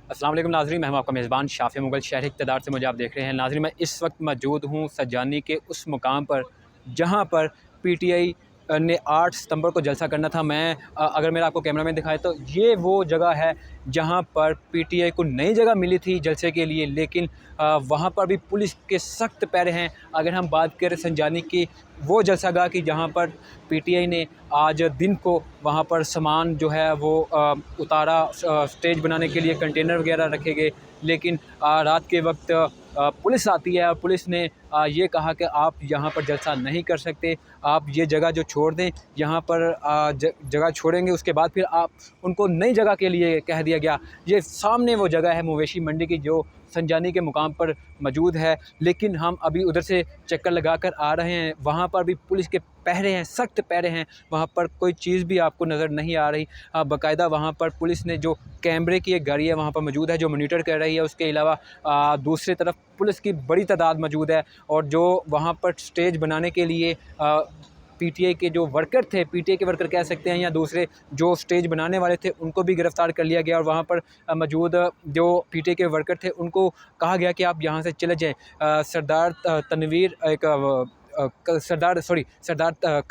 अस्सलाम वालेकुम नाज़रीन, मैं हूं आपका मेज़बान शाफ़ी मुग़ल। शहर इक़्तिदार से मुझे आप देख रहे हैं। नाज़रीन, मैं इस वक्त मौजूद हूं सजानी के उस मुकाम पर जहां पर पीटीआई ने 8 सितंबर को जलसा करना था। अगर मेरा आपको कैमरा में दिखाए तो ये वो जगह है जहां पर पीटीआई को नई जगह मिली थी जलसे के लिए, लेकिन वहां पर भी पुलिस के सख्त पैरे हैं। अगर हम बात करें संजानी की वो जलसागाह की जहां पर पीटीआई ने आज दिन को वहां पर सामान जो है वो उतारा, स्टेज बनाने के लिए कंटेनर वगैरह रखे गए, लेकिन रात के वक्त पुलिस आती है और पुलिस ने ये कहा कि आप यहाँ पर जलसा नहीं कर सकते, आप ये जगह जो छोड़ दें। यहाँ पर जगह छोड़ेंगे उसके बाद फिर आप उनको नई जगह के लिए कह दिया गया। ये सामने वो जगह है मवेशी मंडी की जो संजानी के मुकाम पर मौजूद है, लेकिन हम अभी उधर से चक्कर लगा कर आ रहे हैं। वहाँ पर भी पुलिस के पहरे हैं, सख्त पहरे हैं। वहाँ पर कोई चीज़ भी आपको नज़र नहीं आ रही। बाकायदा वहाँ पर पुलिस ने जो कैमरे की एक गाड़ी है वहाँ पर मौजूद है जो मॉनिटर कर रही है। उसके अलावा दूसरी तरफ पुलिस की बड़ी तादाद मौजूद है और जो वहाँ पर स्टेज बनाने के लिए पीटीआई के जो वर्कर थे, पीटीआई के वर्कर कह सकते हैं, या दूसरे जो स्टेज बनाने वाले थे, उनको भी गिरफ़्तार कर लिया गया और वहाँ पर मौजूद जो पीटीआई के वर्कर थे उनको कहा गया कि आप यहाँ से चले जाएँ। सरदार तनवीर एक सरदार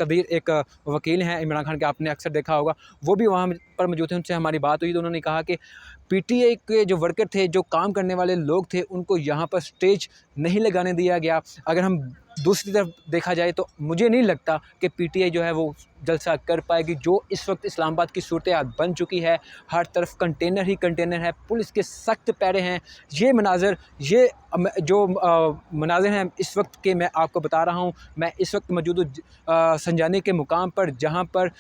कदीर एक वकील हैं इमरान खान के, आपने अक्सर देखा होगा, वो भी वहाँ पर मौजूद थे। उनसे हमारी बात हुई तो उन्होंने कहा कि पीटीआई के जो वर्कर थे, जो काम करने वाले लोग थे, उनको यहाँ पर स्टेज नहीं लगाने दिया गया। अगर हम दूसरी तरफ देखा जाए तो मुझे नहीं लगता कि पीटीआई जो है वो जलसा कर पाएगी। जो इस वक्त इस्लामाबाद की सूरत बन चुकी है, हर तरफ कंटेनर ही कंटेनर है, पुलिस के सख्त पैरे हैं। ये मनाज़र, ये जो मनाज़र हैं इस वक्त के मैं आपको बता रहा हूँ। मैं इस वक्त मौजूद हूँ संजानी के मुकाम पर जहाँ पर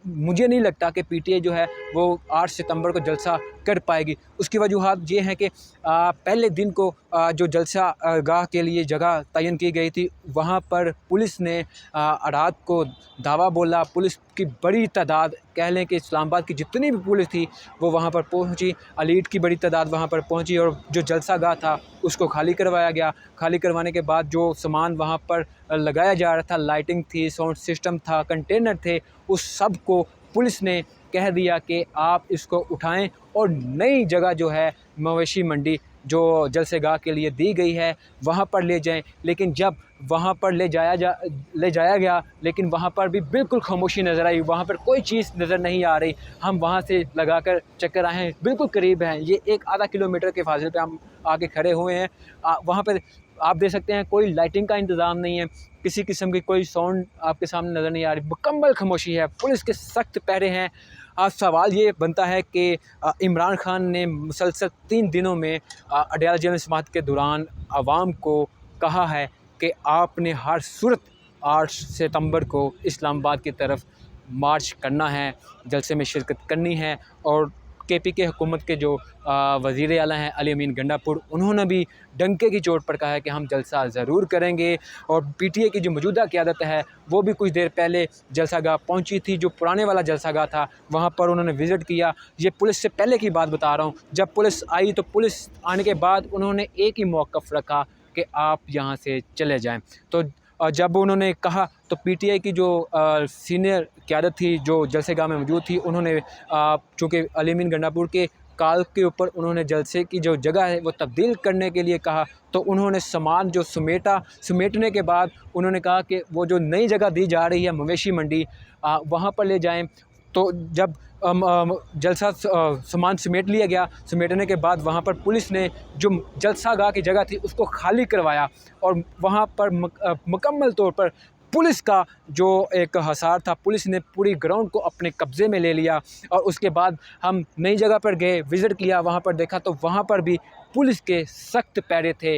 मुझे नहीं लगता कि पीटीआई जो है वो 8 सितंबर को जलसा कर पाएगी। उसकी वजूहात ये हैं कि पहले दिन को जो जलसा गाह के लिए जगह तयन की गई थी, वहाँ पर पुलिस ने रात को धावा बोला। पुलिस की बड़ी तादाद, कह लें कि इस्लामाबाद की जितनी भी पुलिस थी वो वहाँ पर पहुँची, एलीट की बड़ी तादाद वहाँ पर पहुँची और जो जलसा गाह था उसको खाली करवाया गया। खाली करवाने के बाद जो सामान वहाँ पर लगाया जा रहा था, लाइटिंग थी, साउंड सिस्टम था, कंटेनर थे, उस सब को पुलिस ने कह दिया कि आप इसको उठाएं और नई जगह जो है मवेशी मंडी जो जलसेगाह के लिए दी गई है वहाँ पर ले जाएं। लेकिन जब वहाँ पर ले जाया गया, लेकिन वहाँ पर भी बिल्कुल खामोशी नज़र आई। वहाँ पर कोई चीज़ नज़र नहीं आ रही। हम वहाँ से लगाकर चक्कर आए हैं, बिल्कुल करीब हैं, ये 1-आधा किलोमीटर के फासले पे हम आके खड़े हुए हैं। वहाँ पर आप देख सकते हैं कोई लाइटिंग का इंतज़ाम नहीं है, किसी किस्म की कोई साउंड आपके सामने नज़र नहीं आ रही, मुकम्मल खामोशी है, पुलिस के सख्त पहरे हैं। आज सवाल ये बनता है कि इमरान खान ने मुसलसल 3 दिनों में अडयाला जेल में समाअत के दौरान आवाम को कहा है कि आपने हर सूरत 8 सितंबर को इस्लामाबाद की तरफ मार्च करना है, जलसे में शिरकत करनी है। और केपी हुकूमत के जो वज़ीर आला हैं अली अमीन गंडापुर, उन्होंने भी डंके की चोट पर कहा है कि हम जलसा ज़रूर करेंगे। और पीटीआई की जो मौजूदा क़यादत है वो भी कुछ देर पहले जलसागाह पहुंची थी, जो पुराने वाला जलसागाह था वहां पर उन्होंने विज़िट किया। ये पुलिस से पहले की बात बता रहा हूं। जब पुलिस आई तो पुलिस आने के बाद उन्होंने एक ही मौक़िफ़ रखा कि आप यहाँ से चले जाएँ। तो जब उन्होंने कहा तो पीटीआई की जो सीनियर क़यादत थी जो जलसेगाह में मौजूद थी, उन्होंने चूँकि अली अमीन गंडापुर के कॉल के ऊपर उन्होंने जलसे की जो जगह है वो तब्दील करने के लिए कहा, तो उन्होंने सामान जो समेटने के बाद उन्होंने कहा कि वो जो नई जगह दी जा रही है मवेशी मंडी, वहाँ पर ले जाएं। तो जब जलसा सामान समेट लिया गया, समेटने के बाद वहाँ पर पुलिस ने जो जलसागाह की जगह थी उसको खाली करवाया और वहाँ पर मुकम्मल तौर पर पुलिस का जो एक हसार था, पुलिस ने पूरी ग्राउंड को अपने कब्ज़े में ले लिया। और उसके बाद हम नई जगह पर गए, विज़िट किया, वहाँ पर देखा तो वहाँ पर भी पुलिस के सख्त पैरे थे।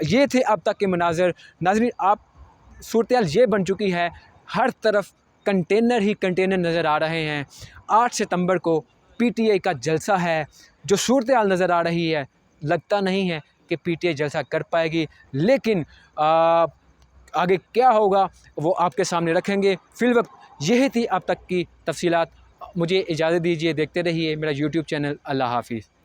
ये थे अब तक के मनाज़र। नाज़रीन, आप सूरत-ए-हाल ये बन चुकी है, हर तरफ कंटेनर ही कंटेनर नज़र आ रहे हैं। 8 सितंबर को पीटीआई का जलसा है। जो सूरत-ए-हाल नज़र आ रही है, लगता नहीं है कि पीटीआई जलसा कर पाएगी, लेकिन आगे क्या होगा वो आपके सामने रखेंगे। फ़िलवक्त यही थी अब तक की तफ़सीलात। मुझे इजाज़त दीजिए, देखते रहिए मेरा यूट्यूब चैनल। अल्लाह हाफ़िज़।